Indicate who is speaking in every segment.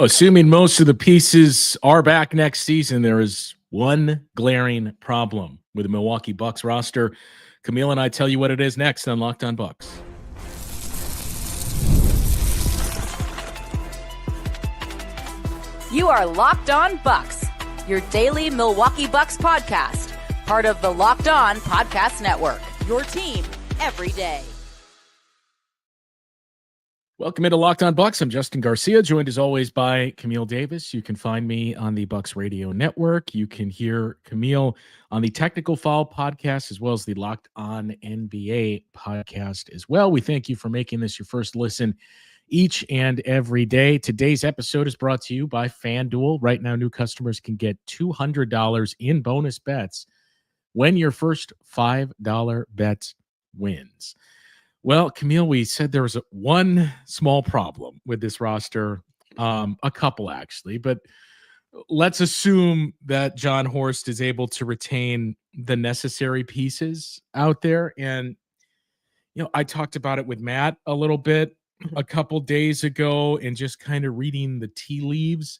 Speaker 1: Assuming most of the pieces are back next season, there is one glaring problem with the Milwaukee Bucks roster. Camille and I tell you what it is next on Locked On Bucks.
Speaker 2: You are Locked On Bucks, your daily Milwaukee Bucks podcast, part of the Locked On Podcast Network, your team every day.
Speaker 1: Welcome into Locked On Bucks. I'm Justin Garcia, joined as always by Camille Davis. You can find me on the Bucks Radio Network. You can hear Camille on the Technical Foul podcast, as well as the Locked On NBA podcast as well. We thank you for making this your first listen each and every day. Today's episode is brought to you by FanDuel. Right now, new customers can get $200 in bonus bets when your first $5 bet wins. Well, Camille, we said there was one small problem with this roster, a couple actually, but let's assume that John Horst is able to retain the necessary pieces out there. And, I talked about it with Matt a little bit a couple days ago and just kind of reading the tea leaves.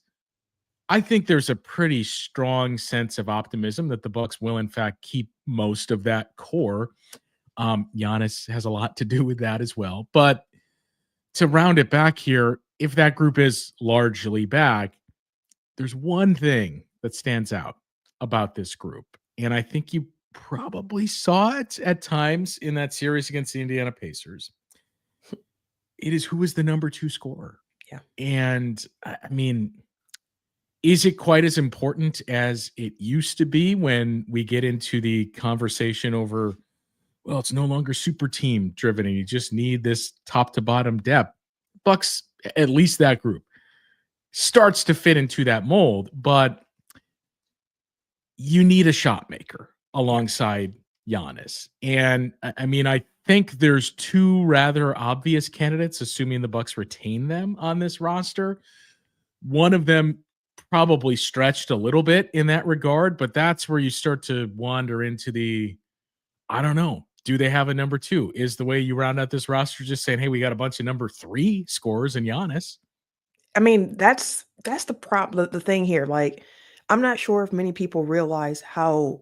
Speaker 1: I think there's a pretty strong sense of optimism that the Bucks will, in fact, keep most of that core. Giannis has a lot to do with that as well. But to round it back here, if that group is largely back, there's one thing that stands out about this group. And I think you probably saw it at times in that series against the Indiana Pacers. It is who is the number 2 scorer.
Speaker 3: Yeah.
Speaker 1: And I mean, is it quite as important as it used to be when we get into the conversation over, well, it's no longer super team driven and you just need this top to bottom depth? Bucks, at least that group, starts to fit into that mold, but you need a shot maker alongside Giannis. And I mean, I think there's 2 rather obvious candidates, assuming the Bucks retain them on this roster. One of them probably stretched a little bit in that regard, but that's where you start to wander into the, I don't know. Do they have a number 2? Is the way you round out this roster just saying, hey, we got a bunch of number 3 scorers in Giannis?
Speaker 3: I mean, that's the problem. The thing here, like, I'm not sure if many people realize how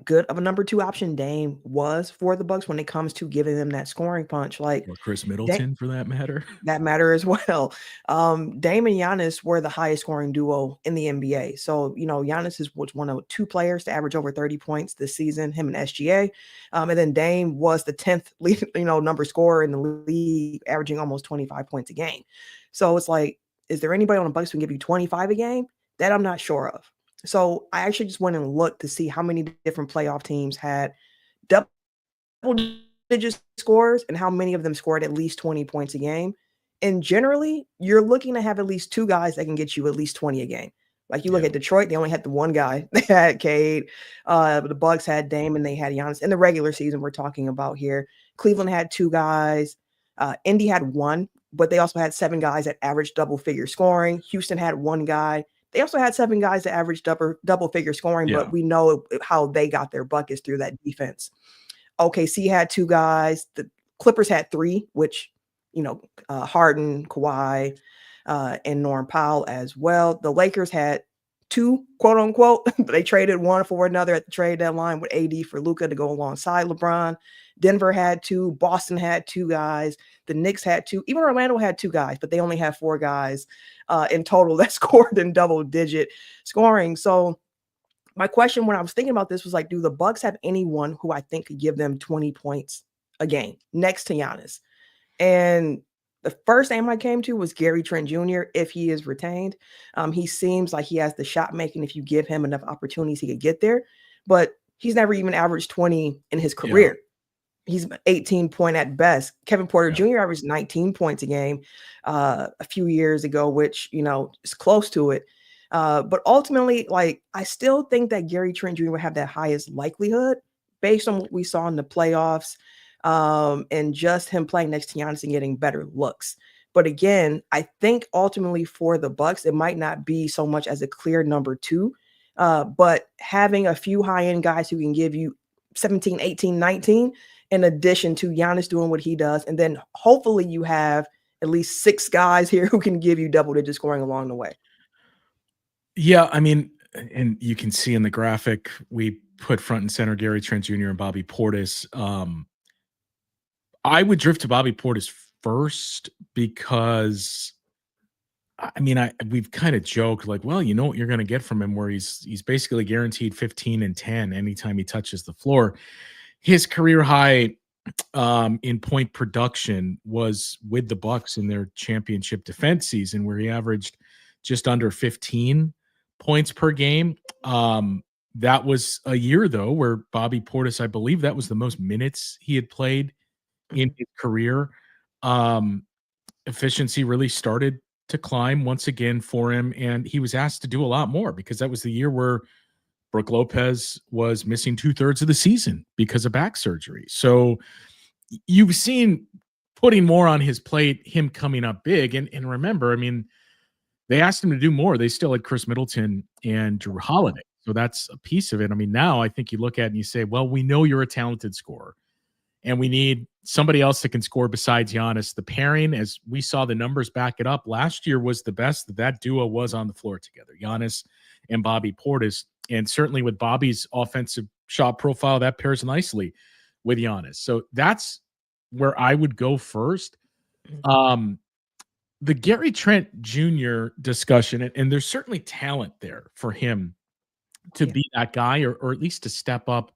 Speaker 3: good of a number 2 option Dame was for the Bucks when it comes to giving them that scoring punch. Like,
Speaker 1: or Chris Middleton, for that matter.
Speaker 3: That matter as well. Dame and Giannis were the highest scoring duo in the NBA. So, Giannis was one of 2 players to average over 30 points this season, him and SGA. And then Dame was the 10th lead, number scorer in the league, averaging almost 25 points a game. So it's like, is there anybody on the Bucks who can give you 25 a game? That I'm not sure of. So I actually just went and looked to see how many different playoff teams had double-digit scores and how many of them scored at least 20 points a game. And generally, you're looking to have at least 2 guys that can get you at least 20 a game. Like, you look at Detroit, they only had the one guy. They had Cade. The Bucks had Dame, and they had Giannis. In the regular season we're talking about here, Cleveland had 2 guys. Indy had 1, but they also had 7 guys that averaged double-figure scoring. Houston had 1 guy. They also had 7 guys that averaged double-figure scoring, but we know how they got their buckets through that defense. OKC had 2 guys. The Clippers had 3, which, Harden, Kawhi, and Norm Powell as well. The Lakers had 2, quote unquote, but they traded one for another at the trade deadline with AD for Luka to go alongside LeBron. Denver had 2. Boston had 2 guys. The Knicks had 2. Even Orlando had 2 guys, but they only had 4 guys in total that scored in double-digit scoring. So my question when I was thinking about this was like, do the Bucks have anyone who I think could give them 20 points a game next to Giannis? And the first name I came to was Gary Trent Jr. if he is retained. He seems like he has the shot making. If you give him enough opportunities, he could get there. But he's never even averaged 20 in his career. Yeah. He's 18 point at best. Kevin Porter Jr. averaged 19 points a game a few years ago, which, is close to it. But ultimately, I still think that Gary Trent Jr. would have that highest likelihood based on what we saw in the playoffs and just him playing next to Giannis and getting better looks. But again, I think ultimately for the Bucks, it might not be so much as a clear number 2, but having a few high-end guys who can give you 17, 18, 19, in addition to Giannis doing what he does. And then hopefully you have at least 6 guys here who can give you double-digit scoring along the way.
Speaker 1: Yeah, I mean, and you can see in the graphic, we put front and center Gary Trent Jr. and Bobby Portis. I would drift to Bobby Portis first because, I mean, we've kind of joked like, well, you know what you're going to get from him, where he's basically guaranteed 15 and 10 anytime he touches the floor. His career high in point production was with the Bucks in their championship defense season, where he averaged just under 15 points per game. That was a year, though, where Bobby Portis, I believe that was the most minutes he had played in his career. Efficiency really started to climb once again for him, and he was asked to do a lot more because that was the year where Brook Lopez was missing 2/3 of the season because of back surgery. So you've seen putting more on his plate, him coming up big. And remember, I mean, they asked him to do more. They still had Chris Middleton and Drew Holiday. So that's a piece of it. I mean, now I think you look at it and you say, well, we know you're a talented scorer, and we need somebody else that can score besides Giannis. The pairing, as we saw the numbers back it up, last year was the best that duo was on the floor together, Giannis and Bobby Portis. And certainly with Bobby's offensive shot profile, that pairs nicely with Giannis. So that's where I would go first. The Gary Trent Jr. discussion, and there's certainly talent there for him to be that guy, or at least to step up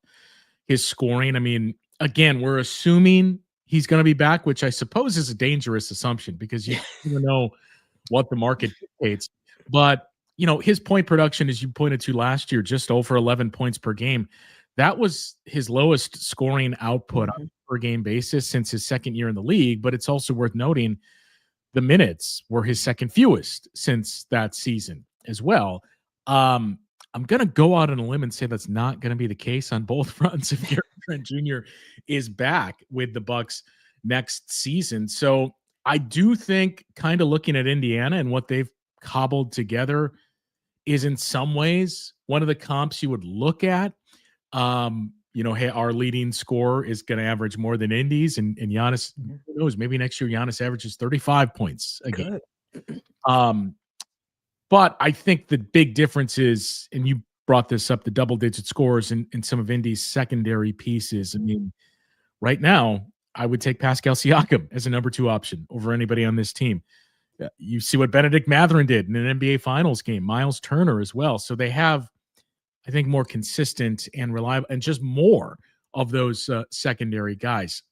Speaker 1: his scoring. I mean, again, we're assuming he's going to be back, which I suppose is a dangerous assumption because you don't know what the market dictates. But, you know, his point production, as you pointed to last year, just over 11 points per game, that was his lowest scoring output on a per game basis since his second year in the league. But it's also worth noting the minutes were his second fewest since that season as well. I'm going to go out on a limb and say that's not going to be the case on both fronts if Gary Trent Jr. is back with the Bucks next season. So I do think, kind of looking at Indiana and what they've cobbled together, is in some ways one of the comps you would look at. You know, hey, our leading scorer is going to average more than Indy's, and Giannis, who knows, maybe next year Giannis averages 35 points a game. But I think the big difference is, and you brought this up, the double-digit scores in some of Indy's secondary pieces. I mean, right now, I would take Pascal Siakam as a number 2 option over anybody on this team. You see what Benedict Mathurin did in an NBA Finals game, Miles Turner as well. So they have, I think, more consistent and reliable, and just more of those secondary guys.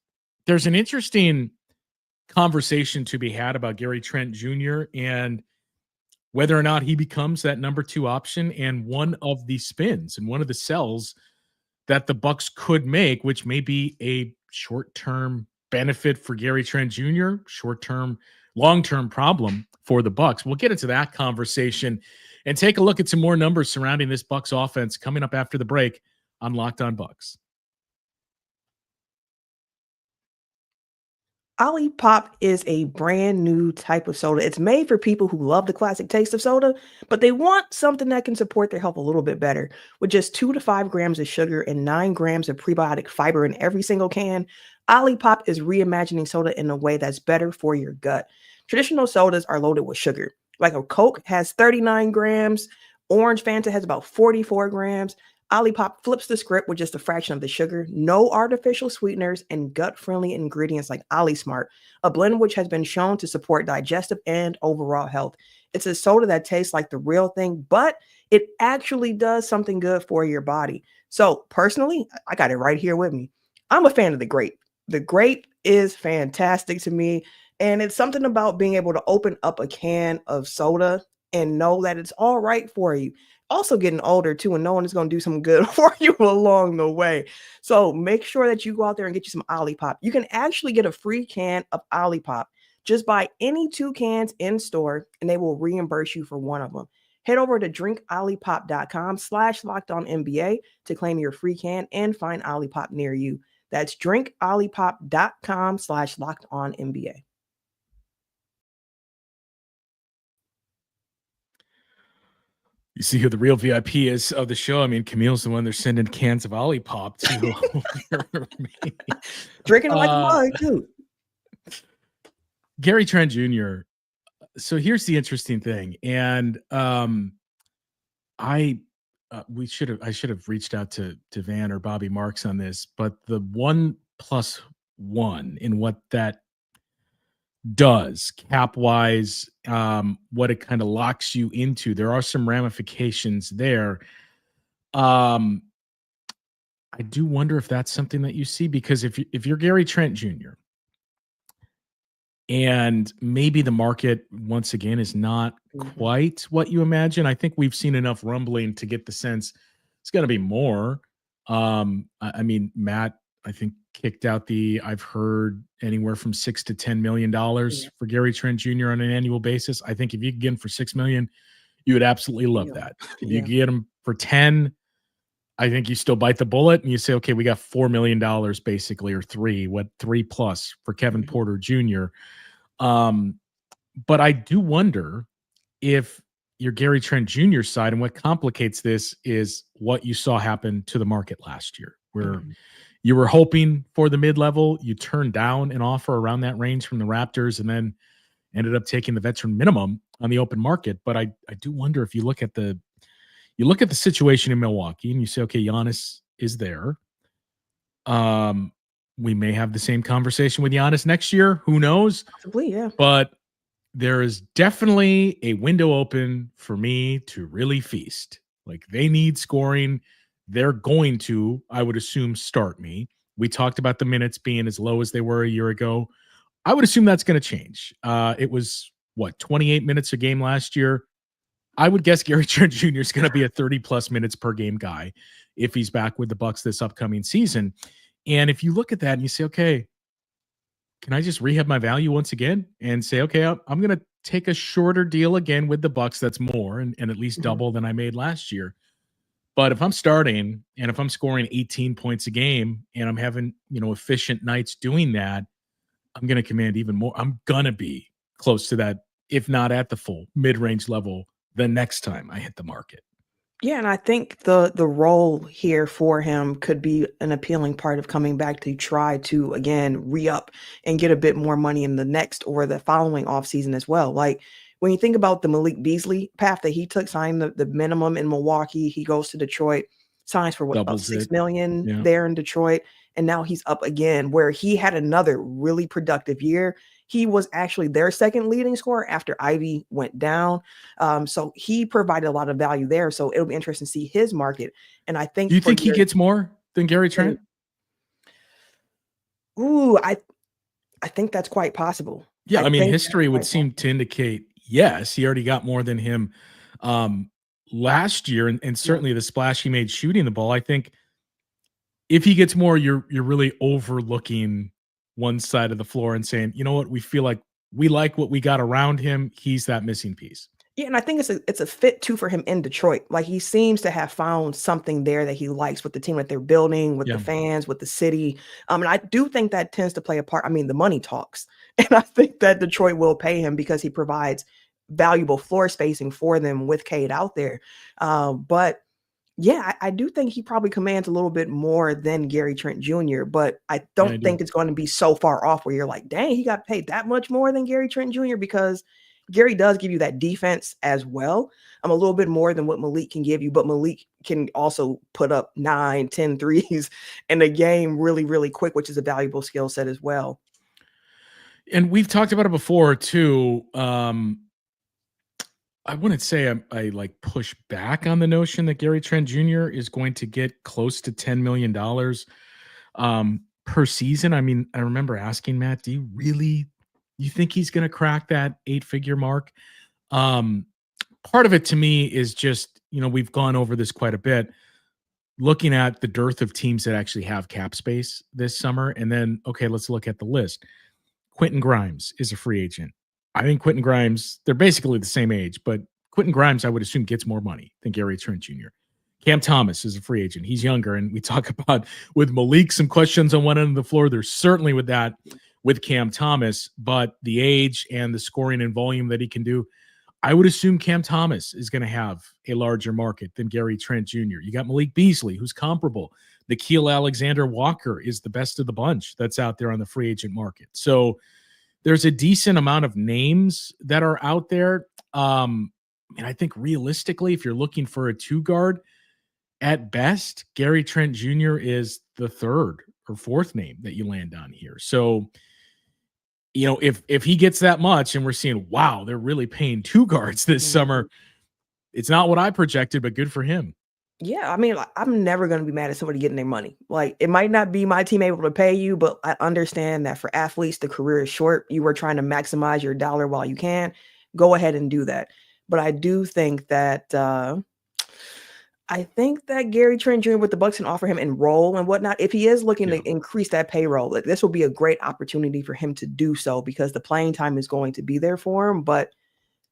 Speaker 1: There's an interesting conversation to be had about Gary Trent Jr. and whether or not he becomes that number 2 option, and one of the spins and one of the sells that the Bucks could make, which may be a short-term benefit for Gary Trent Jr., short-term, long-term problem for the Bucks. We'll get into that conversation and take a look at some more numbers surrounding this Bucks offense coming up after the break on Locked On Bucks.
Speaker 3: Olipop is a brand new type of soda. It's made for people who love the classic taste of soda, but they want something that can support their health a little bit better. With just 2 to 5 grams of sugar and 9 grams of prebiotic fiber in every single can, Olipop is reimagining soda in a way that's better for your gut. Traditional sodas are loaded with sugar. Like a Coke has 39 grams, Orange Fanta has about 44 grams. Olipop flips the script with just a fraction of the sugar, no artificial sweeteners, and gut-friendly ingredients like OliSmart, a blend which has been shown to support digestive and overall health. It's a soda that tastes like the real thing, but it actually does something good for your body. So personally, I got it right here with me. I'm a fan of the grape. The grape is fantastic to me, and it's something about being able to open up a can of soda and know that it's all right for you. Also getting older too, and knowing it's going to do some good for you along the way. So make sure that you go out there and get you some Olipop. You can actually get a free can of Olipop. Just buy any 2 cans in store and they will reimburse you for one of them. Head over to drinkolipop.com/lockedonnba to claim your free can and find Olipop near you. That's drinkolipop.com/lockedonnba.
Speaker 1: You see who the real VIP is of the show. I mean, Camille's the one they're sending cans of Olipop to.
Speaker 3: Drinking like a mug, too.
Speaker 1: Gary Trent Jr. So here's the interesting thing, and I should have reached out to Van or Bobby Marks on this, but the 1+1 in what that does cap wise, what it kind of locks you into. There are some ramifications there. I do wonder if that's something that you see, because if you're Gary Trent Jr. and maybe the market once again is not quite what you imagine, I think we've seen enough rumbling to get the sense it's going to be more. I mean, Matt, I think kicked out I've heard anywhere from $6 to $10 million for Gary Trent Jr. on an annual basis. I think if you could get him for $6 million, you would absolutely love that. If you get him for 10, I think you still bite the bullet and you say, okay, we got $4 million basically, or 3+ for Kevin Porter Jr. But I do wonder if your Gary Trent Jr. side, and what complicates this is what you saw happen to the market last year, where you were hoping for the mid-level, you turned down an offer around that range from the Raptors, and then ended up taking the veteran minimum on the open market. But I do wonder if you look at the situation in Milwaukee and you say, okay, Giannis is there. We may have the same conversation with Giannis next year. Who knows?
Speaker 3: Possibly, yeah.
Speaker 1: But there is definitely a window open for me to really feast. Like, they need scoring. They're going to, I would assume, start me. We talked about the minutes being as low as they were a year ago. I would assume that's going to change. It was, 28 minutes a game last year. I would guess Gary Trent Jr. is going to be a 30+ minutes per game guy if he's back with the Bucks this upcoming season. And if you look at that and you say, okay, can I just rehab my value once again and say, okay, I'm going to take a shorter deal again with the Bucks that's more and at least double than I made last year. But if I'm starting and if I'm scoring 18 points a game and I'm having, efficient nights doing that, I'm going to command even more. I'm going to be close to that, if not at the full mid-range level, the next time I hit the market.
Speaker 3: Yeah, and I think the role here for him could be an appealing part of coming back to try to, again, re-up and get a bit more money in the next or the following offseason as well. Like, when you think about the Malik Beasley path that he took, signing the minimum in Milwaukee, he goes to Detroit, signs for about $6 million there in Detroit, and now he's up again, where he had another really productive year. He was actually their second leading scorer after Ivy went down. So he provided a lot of value there. So it'll be interesting to see his market. And I think—
Speaker 1: Do you think he gets more than Gary Trent?
Speaker 3: Ooh, I think that's quite possible.
Speaker 1: Yeah, I mean, history would seem to indicate, yes, he already got more than him last year, and certainly the splash he made shooting the ball. I think if he gets more, you're really overlooking one side of the floor and saying, you know what, we feel like we like what we got around him. He's that missing piece. Yeah,
Speaker 3: and I think it's a fit too for him in Detroit. Like, he seems to have found something there that he likes with the team that they're building, with the fans, with the city. And I do think that tends to play a part. I mean, the money talks, and I think that Detroit will pay him because he provides valuable floor spacing for them with Cade out there. But yeah, I do think he probably commands a little bit more than Gary Trent Jr., but I don't think it's going to be so far off where you're like, dang, he got paid that much more than Gary Trent Jr., because Gary does give you that defense as well. I'm a little bit more than what Malik can give you, but Malik can also put up 9, 10 threes in a game really, really quick, which is a valuable skill set as well.
Speaker 1: And we've talked about it before too. I wouldn't say I like push back on the notion that Gary Trent Jr. is going to get close to $10 million per season. I mean, I remember asking Matt, do you think he's going to crack that 8-figure mark? Part of it to me is just, we've gone over this quite a bit, looking at the dearth of teams that actually have cap space this summer. And then, okay, let's look at the list. Quentin Grimes is a free agent. I think Quentin Grimes, they're basically the same age, but Quentin Grimes, I would assume, gets more money than Gary Trent Jr. Cam Thomas is a free agent. He's younger, and we talk about with Malik some questions on one end of the floor. There's certainly with that with Cam Thomas, but the age and the scoring and volume that he can do, I would assume Cam Thomas is going to have a larger market than Gary Trent Jr. You got Malik Beasley, who's comparable. Nickeil Alexander-Walker is the best of the bunch that's out there on the free agent market. So there's a decent amount of names that are out there. And I think realistically, if you're looking for a 2 guard, at best, Gary Trent Jr. is the 3rd or 4th name that you land on here. So, if he gets that much and we're seeing, wow, they're really paying 2 guards this summer, it's not what I projected, but good for him.
Speaker 3: Yeah, I mean, I'm never going to be mad at somebody getting their money. Like, it might not be my team able to pay you, but I understand that for athletes, the career is short. You are trying to maximize your dollar while you can. Go ahead and do that. But I do think that Gary Trent Jr. with the Bucks can offer him and role and whatnot. If he is looking to increase that payroll, like, this will be a great opportunity for him to do so because the playing time is going to be there for him. But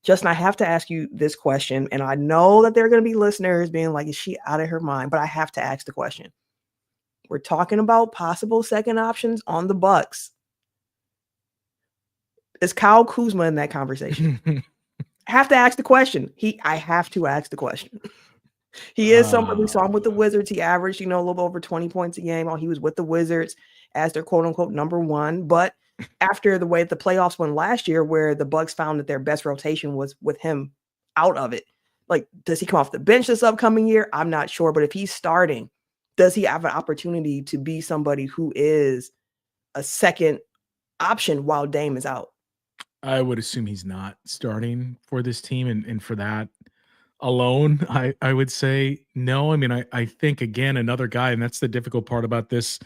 Speaker 3: Justin, I have to ask you this question, and I know that there are going to be listeners being like, is she out of her mind? But I have to ask the question. We're talking about possible second options on the Bucks. Is Kyle Kuzma in that conversation? I have to ask the question. I have to ask the question. He is somebody. We saw him with the Wizards. He averaged, a little over 20 points a game while he was with the Wizards as their quote unquote number 1. But after the way the playoffs went last year, where the Bucks found that their best rotation was with him out of it. Like, does he come off the bench this upcoming year? I'm not sure. But if he's starting, does he have an opportunity to be somebody who is a second option while Dame is out?
Speaker 1: I would assume he's not starting for this team. And for that alone, I would say no. I mean, I think, again, another guy, and that's the difficult part about this,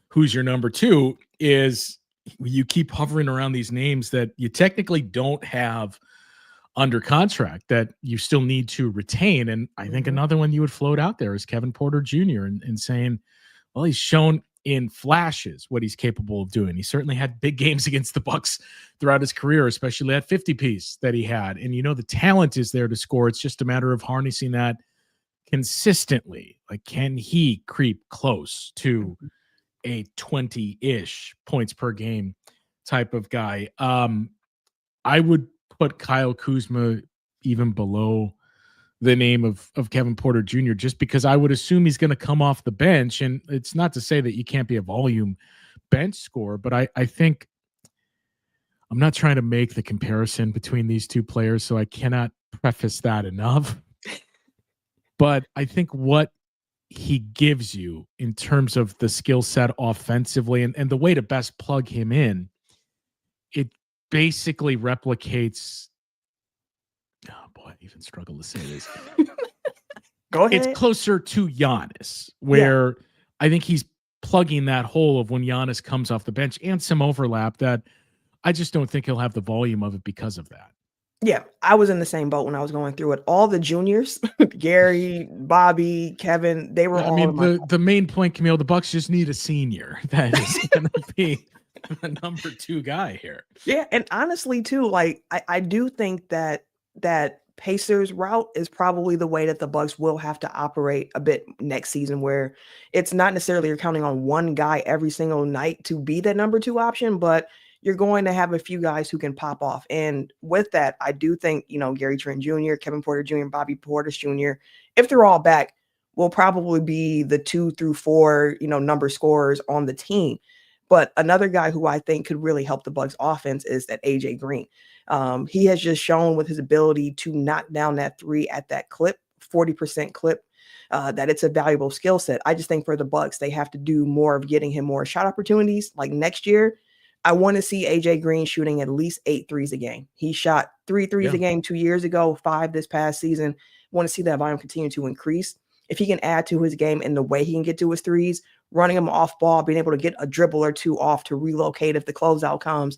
Speaker 1: who's your number 2, is you keep hovering around these names that you technically don't have under contract that you still need to retain. And I think another one you would float out there is Kevin Porter Jr. and saying, well, he's shown in flashes what he's capable of doing. He certainly had big games against the Bucks throughout his career, especially that 50-piece that he had. And, the talent is there to score. It's just a matter of harnessing that consistently. Like, can he creep close to a 20-ish points per game type of guy? I would put Kyle Kuzma even below the name of Kevin Porter Jr. just because I would assume he's going to come off the bench. And it's not to say that you can't be a volume bench scorer, but I think I'm not trying to make the comparison between these two players, so I cannot preface that enough. But I think what he gives you in terms of the skill set offensively and the way to best plug him in, it basically replicates. Oh boy, I even struggle to say this.
Speaker 3: Go ahead.
Speaker 1: It's closer to Giannis, where I think he's plugging that hole of when Giannis comes off the bench and some overlap that I just don't think he'll have the volume of it because of that.
Speaker 3: Yeah, I was in the same boat when I was going through it. All the juniors, Gary, Bobby, Kevin, they were all.
Speaker 1: I mean, the main point, Camille, the Bucks just need a senior that is going to be the number 2 guy here.
Speaker 3: Yeah, and honestly, too, like I do think that Pacers route is probably the way that the Bucks will have to operate a bit next season, where it's not necessarily you're counting on one guy every single night to be that number 2 option, but you're going to have a few guys who can pop off. And with that, I do think, Gary Trent Jr., Kevin Porter Jr., Bobby Portis Jr., if they're all back, will probably be the 2 through 4, number scorers on the team. But another guy who I think could really help the Bucks offense is that AJ Green. He has just shown with his ability to knock down that 3 at that clip, 40% clip, that it's a valuable skill set. I just think for the Bucks, they have to do more of getting him more shot opportunities. Like next year, I want to see AJ Green shooting at least 8 threes a game. He shot 3 threes a game 2 years ago, 5 this past season. Want to see that volume continue to increase. If he can add to his game in the way he can get to his threes, running him off ball, being able to get a dribble or 2 off to relocate if the closeout comes,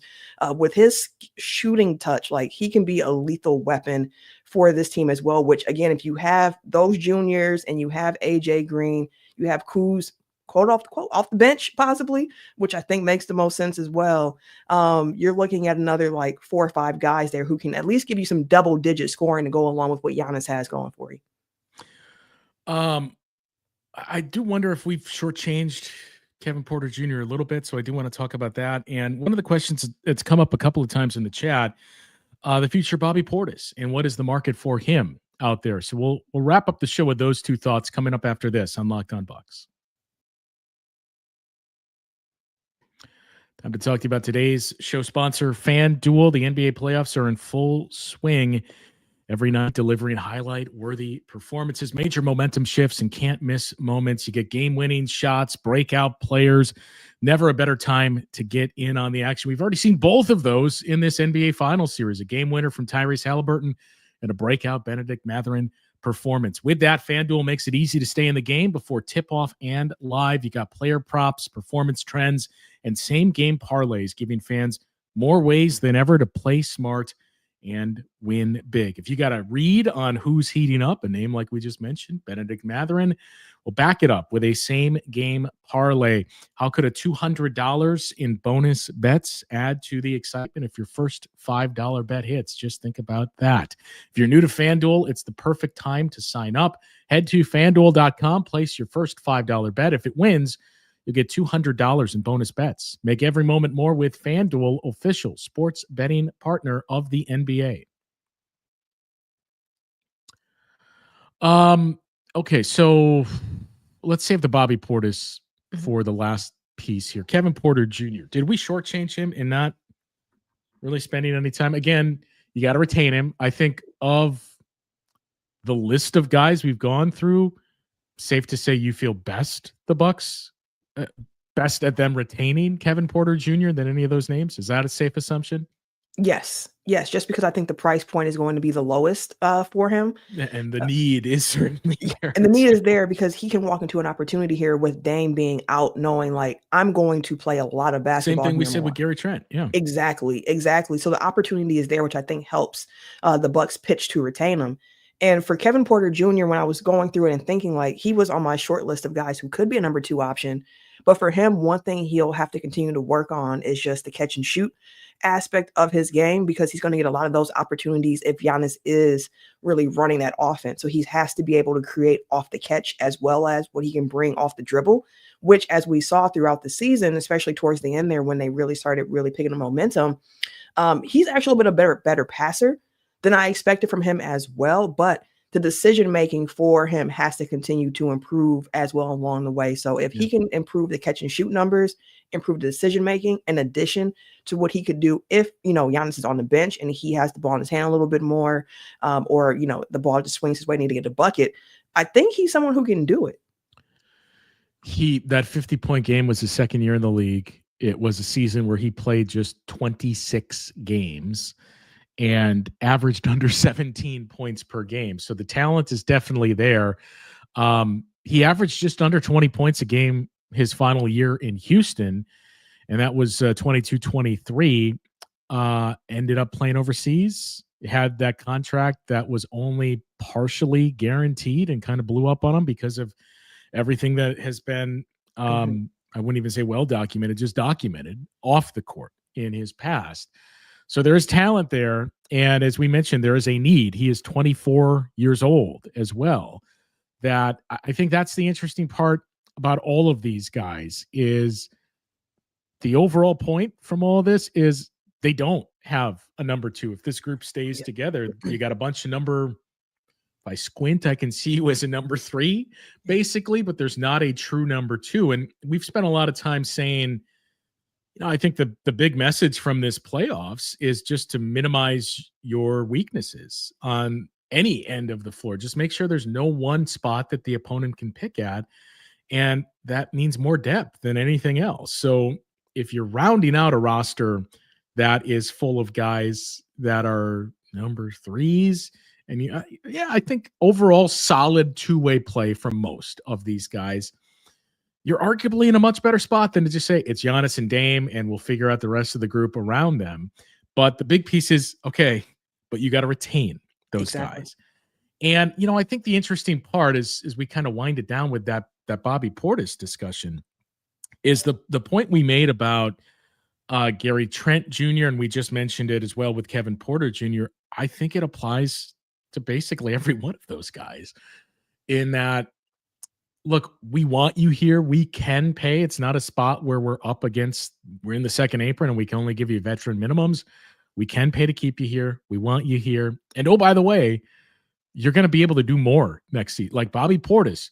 Speaker 3: with his shooting touch, like he can be a lethal weapon for this team as well, which again, if you have those juniors and you have AJ Green, you have Kuz, quote off the bench possibly, which I think makes the most sense as well. You're looking at another like 4 or 5 guys there who can at least give you some double-digit scoring to go along with what Giannis has going for you.
Speaker 1: I do wonder if we've shortchanged Kevin Porter Jr. a little bit, so I do want to talk about that. And one of the questions that's come up a couple of times in the chat, the future Bobby Portis, and what is the market for him out there? So we'll wrap up the show with those 2 thoughts coming up after this on Locked On Bucks. Time to talk to you about today's show sponsor, FanDuel. The NBA playoffs are in full swing. Every night, delivering highlight-worthy performances, major momentum shifts, and can't-miss moments. You get game-winning shots, breakout players. Never a better time to get in on the action. We've already seen both of those in this NBA Finals series, a game winner from Tyrese Halliburton and a breakout Benedict Mathurin performance. With that, FanDuel makes it easy to stay in the game before tip-off and live. You got player props, performance trends, and same-game parlays, giving fans more ways than ever to play smart and win big. If you got a read on who's heating up, a name like we just mentioned, Benedict Mathurin, we'll back it up with a same-game parlay. How could a $200 in bonus bets add to the excitement if your first $5 bet hits? Just think about that. If you're new to FanDuel, it's the perfect time to sign up. Head to FanDuel.com, place your first $5 bet. If it wins, you'll get $200 in bonus bets. Make every moment more with FanDuel, official sports betting partner of the NBA. Okay, so let's save the Bobby Portis for the last piece here. Kevin Porter Jr. Did we shortchange him in not really spending any time? Again, you got to retain him. I think of the list of guys we've gone through, safe to say you feel best at them retaining Kevin Porter Jr. than any of those names. Is that a safe assumption?
Speaker 3: Yes, just because I think the price point is going to be the lowest for him.
Speaker 1: And the need is certainly there.
Speaker 3: And the need is there because he can walk into an opportunity here with Dame being out, knowing like, I'm going to play a lot of basketball.
Speaker 1: Same thing we said with Gary Trent. Yeah,
Speaker 3: exactly. So the opportunity is there, which I think helps the Bucks pitch to retain him. And for Kevin Porter Jr., when I was going through it and thinking like he was on my short list of guys who could be a number 2 option, but for him, one thing he'll have to continue to work on is just the catch and shoot aspect of his game, because he's going to get a lot of those opportunities if Giannis is really running that offense. So he has to be able to create off the catch as well as what he can bring off the dribble, which as we saw throughout the season, especially towards the end there when they really started picking the momentum, he's actually been a better passer than I expected from him as well. But the decision-making for him has to continue to improve as well along the way. So if he can improve the catch and shoot numbers, improve the decision-making, in addition to what he could do if, Giannis is on the bench and he has the ball in his hand a little bit more, or, the ball just swings his way, need to get a bucket, I think he's someone who can do it.
Speaker 1: That 50-point game was his second year in the league. It was a season where he played just 26 games and averaged under 17 points per game. So the talent is definitely there. He averaged just under 20 points a game his final year in Houston, and that was 22-23. Ended up playing overseas, had that contract that was only partially guaranteed and kind of blew up on him because of everything that has been, I wouldn't even say well documented, just documented off the court in his past. So there is talent there. And as we mentioned, there is a need. He is 24 years old as well. That I think that's the interesting part about all of these guys is the overall point from all of this is they don't have a number 2. If this group stays together, you got a bunch of if I squint, I can see you as a number 3 basically, but there's not a true number 2. And we've spent a lot of time saying, I think the big message from this playoffs is just to minimize your weaknesses on any end of the floor. Just make sure there's no one spot that the opponent can pick at. And that means more depth than anything else. So if you're rounding out a roster that is full of guys that are number 3s, and I think overall solid 2-way play from most of these guys, you're arguably in a much better spot than to just say it's Giannis and Dame and we'll figure out the rest of the group around them. But the big piece is, okay, but you got to retain those guys. And, I think the interesting part is we kind of wind it down with that Bobby Portis discussion is the point we made about Gary Trent Jr., and we just mentioned it as well with Kevin Porter Jr. I think it applies to basically every one of those guys in that, look, we want you here. We can pay. It's not a spot where we're in the second apron and we can only give you veteran minimums. We can pay to keep you here. We want you here. And oh, by the way, you're going to be able to do more next season. Like Bobby Portis,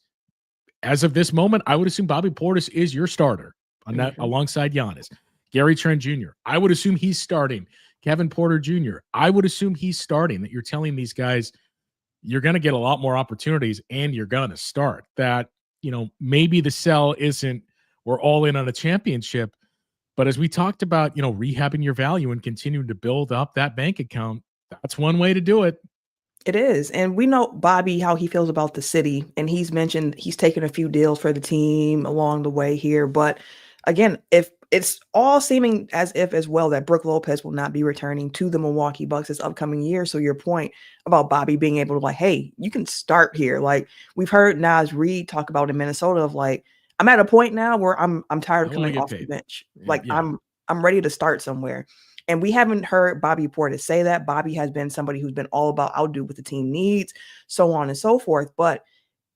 Speaker 1: as of this moment, I would assume Bobby Portis is your starter on that alongside Giannis. Gary Trent Jr., I would assume he's starting. Kevin Porter Jr., I would assume he's starting. That you're telling these guys you're going to get a lot more opportunities and you're going to start. That, maybe the sell isn't we're all in on a championship, but as we talked about, rehabbing your value and continuing to build up that bank account, that's one way to do it.
Speaker 3: It is. And we know Bobby, how he feels about the city. And he's mentioned he's taken a few deals for the team along the way here. But again, if it's all seeming as if as well that Brook Lopez will not be returning to the Milwaukee Bucks this upcoming year. So your point about Bobby being able to hey, you can start here. Like we've heard Naz Reid talk about in Minnesota of I'm at a point now where I'm tired of coming off the bench. I'm ready to start somewhere. And we haven't heard Bobby Portis say that. Bobby has been somebody who's been all about I'll do what the team needs, so on and so forth. But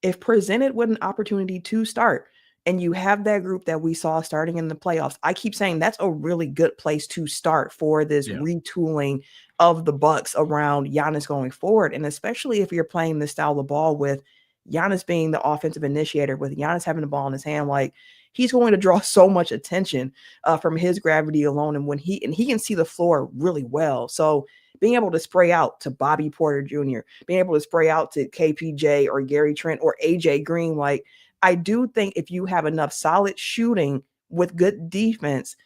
Speaker 3: if presented with an opportunity to start and you have that group that we saw starting in the playoffs, I keep saying that's a really good place to start for this retooling of the Bucks around Giannis going forward. And especially if you're playing this style of ball with Giannis being the offensive initiator, with Giannis having the ball in his hand, he's going to draw so much attention from his gravity alone. And when he can see the floor really well. So being able to spray out to Bobby Porter Jr., being able to spray out to KPJ or Gary Trent or AJ Green, I do think if you have enough solid shooting with good defense,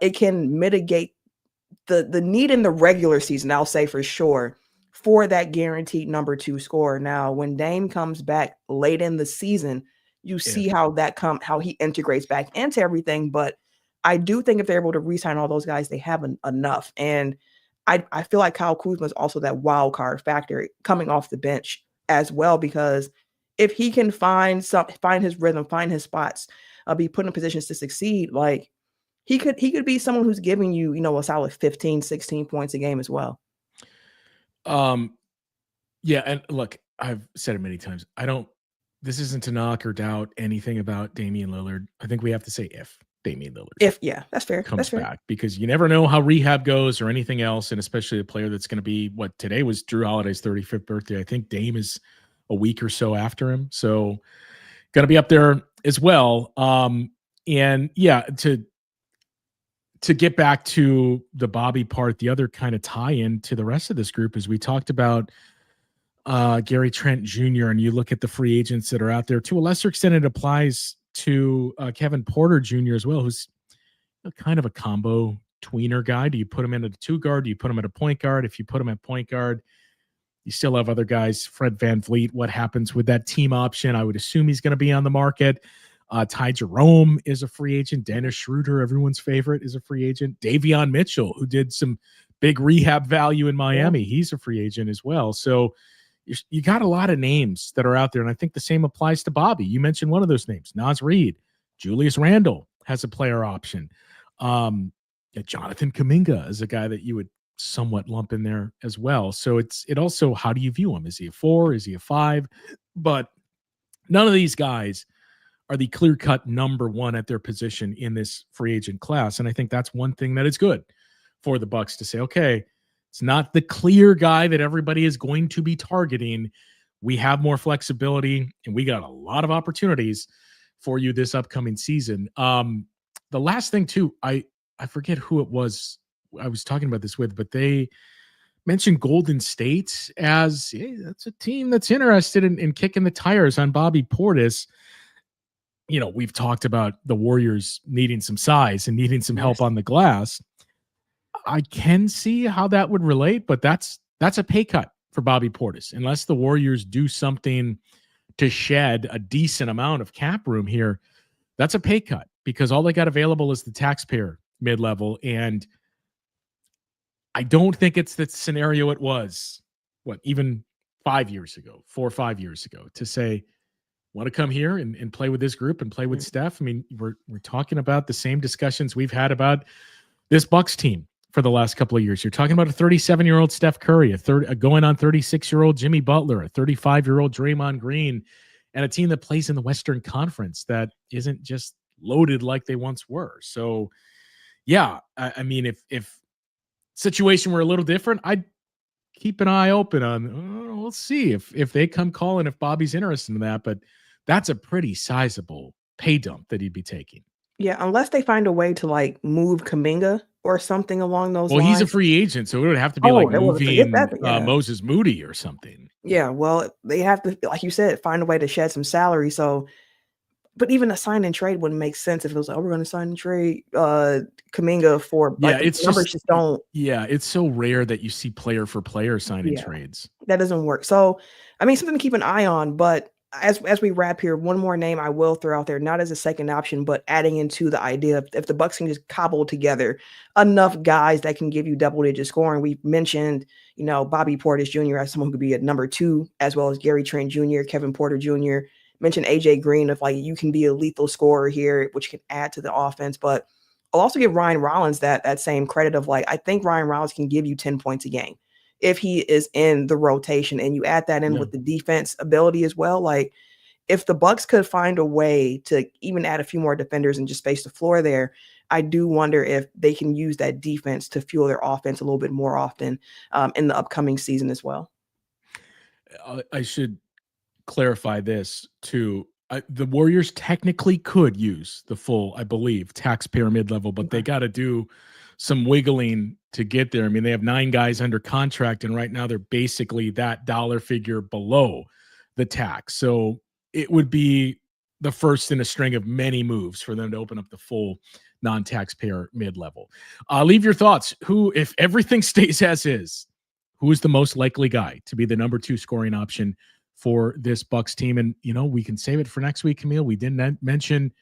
Speaker 3: it can mitigate the need in the regular season, I'll say for sure, for that guaranteed number 2 scorer. Now, when Dame comes back late in the season, you see how he integrates back into everything. But I do think if they're able to re-sign all those guys, they have enough. And I feel like Kyle Kuzma is also that wild card factor coming off the bench as well, because if he can find his rhythm, find his spots, be put in positions to succeed, he could be someone who's giving you, a solid 15, 16 points a game as well.
Speaker 1: Yeah. And look, I've said it many times. This isn't to knock or doubt anything about Damian Lillard. I think we have to say if Damian Lillard
Speaker 3: that's fair.
Speaker 1: comes back, because you never know how rehab goes or anything else. And especially a player that's going to be today was Drew Holiday's 35th birthday. I think Dame is a week or so after him. So going to be up there as well. And yeah, to get back to the Bobby part, the other kind of tie-in to the rest of this group is we talked about Gary Trent Jr., and you look at the free agents that are out there. To a lesser extent, it applies to Kevin Porter Jr. as well, who's kind of a combo tweener guy. Do you put him in at a 2 guard? Do you put him at a point guard? If you put him at point guard, you still have other guys. Fred VanVleet, what happens with that team option? I would assume he's going to be on the market. Ty Jerome is a free agent. Dennis Schroeder, everyone's favorite, is a free agent. Davion Mitchell, who did some big rehab value in Miami, he's a free agent as well. So you got a lot of names that are out there, and I think the same applies to Bobby. You mentioned one of those names, Naz Reid. Julius Randle has a player option. Jonathan Kuminga is a guy that you would somewhat lump in there as well. So it also, how do you view him? Is he a 4? Is he a 5? But none of these guys are the clear-cut number 1 at their position in this free agent class. And I think that's one thing that is good for the Bucks to say, okay, it's not the clear guy that everybody is going to be targeting. We have more flexibility, and we got a lot of opportunities for you this upcoming season. The last thing, too, I forget who it was I was talking about this with, but they mentioned Golden State as that's a team that's interested in kicking the tires on Bobby Portis. We've talked about the Warriors needing some size and needing some help on the glass. I can see how that would relate, but that's a pay cut for Bobby Portis, unless the Warriors do something to shed a decent amount of cap room here. That's a pay cut, because all they got available is the taxpayer mid-level. And I don't think it's the scenario it was, even 5 years ago, 4 or 5 years ago, to say, want to come here and play with this group and play with Steph. I mean, we're talking about the same discussions we've had about this Bucks team for the last couple of years. You're talking about a 37-year-old Steph Curry, a going on 36-year-old Jimmy Butler, a 35-year-old Draymond Green, and a team that plays in the Western Conference that isn't just loaded like they once were. So, yeah, I mean, if situation were a little different, I'd keep an eye open on, we'll see if they come calling, if Bobby's interested in that. But that's a pretty sizable pay dump that he'd be taking.
Speaker 3: Yeah, unless they find a way to like move Kuminga or something along those
Speaker 1: Well, he's a
Speaker 3: lines.
Speaker 1: free agent, so it would have to be like
Speaker 3: Oh, they would forget
Speaker 1: moving
Speaker 3: that. Yeah.
Speaker 1: Moses Moody or something.
Speaker 3: Yeah. Well, they have to, like you said, find a way to shed some salary. So, but even a sign and trade wouldn't make sense if it was like, oh, we're going to sign and trade Kuminga for
Speaker 1: Yeah,
Speaker 3: like the
Speaker 1: it's
Speaker 3: numbers just don't.
Speaker 1: yeah, it's so rare that you see player for player signing
Speaker 3: Yeah,
Speaker 1: trades.
Speaker 3: that doesn't work. So, I mean, something to keep an eye on. But as we wrap here, one more name I will throw out there, not as a second option, but adding into the idea of if the Bucks can just cobble together enough guys that can give you double-digit scoring. We've mentioned, Bobby Portis Jr. as someone who could be at number 2, as well as Gary Trent Jr., Kevin Porter Jr. Mentioned AJ Green of like you can be a lethal scorer here, which can add to the offense. But I'll also give Ryan Rollins that same credit of like I think Ryan Rollins can give you 10 points a game if he is in the rotation, and you add that in with the defense ability as well. Like if the Bucks could find a way to even add a few more defenders and just space the floor there, I do wonder if they can use that defense to fuel their offense a little bit more often in the upcoming season as well.
Speaker 1: I should clarify this too. The Warriors technically could use the full, I believe, taxpayer mid-level, but they got to do some wiggling to get there. I mean, they have 9 guys under contract, and right now they're basically that dollar figure below the tax. So it would be the first in a string of many moves for them to open up the full non-taxpayer mid-level. Leave your thoughts. Who, if everything stays as is, who is the most likely guy to be the number 2 scoring option for this Bucks team? And, we can save it for next week, Camille. We didn't mention,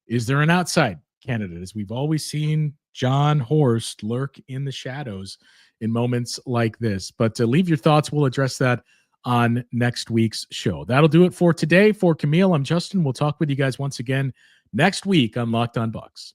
Speaker 1: is there an outside candidate? As we've always seen John Horst lurk in the shadows in moments like this. But leave your thoughts. We'll address that on next week's show. That'll do it for today. For Camille, I'm Justin. We'll talk with you guys once again next week on Locked On Bucks.